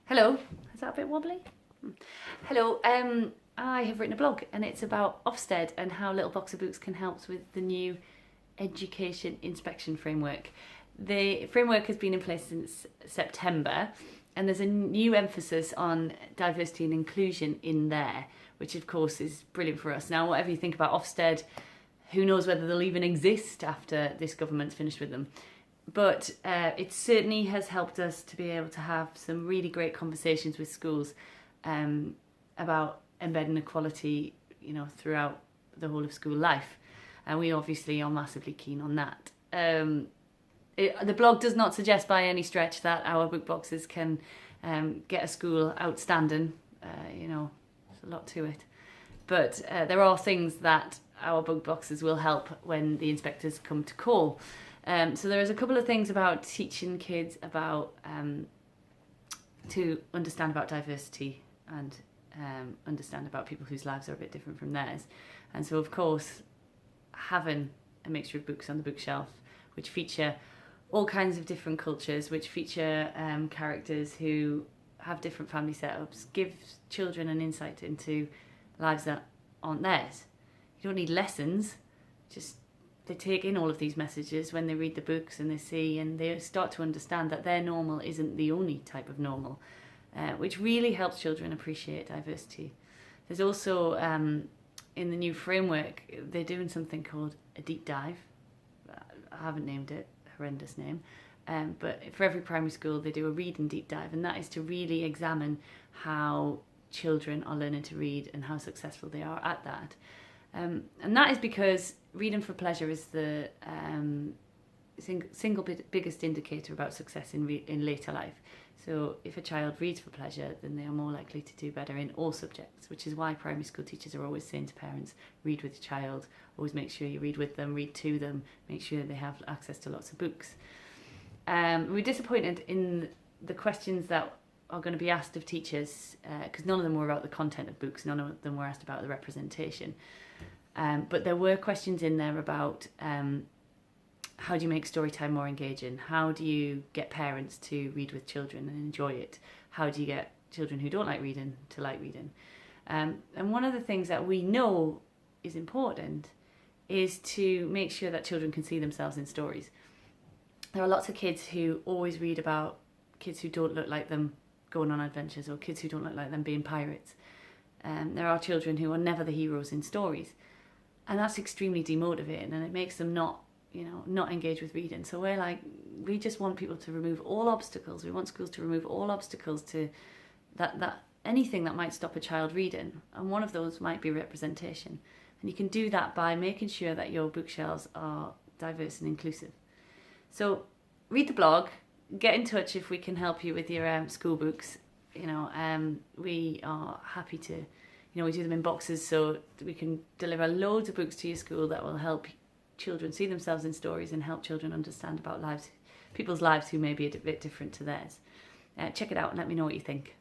Hello, is that a bit wobbly? Hello, I have written a blog and it's about Ofsted and how Little Box of Books can help with the new education inspection framework. The framework has been in place since September and there's a new emphasis on diversity and inclusion in there, which of course is brilliant for us. Now, whatever you think about Ofsted, who knows whether they'll even exist after this government's finished with them. But it certainly has helped us to be able to have some really great conversations with schools about embedding equality, throughout the whole of school life. And we obviously are massively keen on that. The blog does not suggest by any stretch that our book boxes can get a school outstanding. There's a lot to it. But there are things that our book boxes will help when the inspectors come to call. So there is a couple of things about teaching kids about to understand about diversity and understand about people whose lives are a bit different from theirs. And so, of course, having a mixture of books on the bookshelf, which feature all kinds of different cultures, which feature characters who have different family setups, gives children an insight into lives that aren't theirs. You don't need lessons, just they take in all of these messages when they read the books and they see and they start to understand that their normal isn't the only type of normal, which really helps children appreciate diversity. There's also, in the new framework, they're doing something called a deep dive. I haven't named it, horrendous name, but for every primary school they do a reading deep dive, and that is to really examine how children are learning to read and how successful they are at that. And that is because reading for pleasure is the single biggest indicator about success in later life. So if a child reads for pleasure, then they are more likely to do better in all subjects, which is why primary school teachers are always saying to parents, read with your child, always make sure you read with them, read to them, make sure they have access to lots of books. We're disappointed in the questions that are going to be asked of teachers, because none of them were about the content of books, none of them were asked about the representation. But there were questions in there about how do you make story time more engaging? How do you get parents to read with children and enjoy it? How do you get children who don't like reading to like reading? And one of the things that we know is important is to make sure that children can see themselves in stories. There are lots of kids who always read about kids who don't look like them going on adventures or kids who don't look like them being pirates. There are children who are never the heroes in stories. And that's extremely demotivating and it makes them not engage with reading. So we just want people to remove all obstacles. We want schools to remove all obstacles to that anything that might stop a child reading. And one of those might be representation. And you can do that by making sure that your bookshelves are diverse and inclusive. So read the blog, get in touch if we can help you with your school books. We are happy to, we do them in boxes so we can deliver loads of books to your school that will help children see themselves in stories and help children understand about people's lives who may be a bit different to theirs. Check it out and let me know what you think.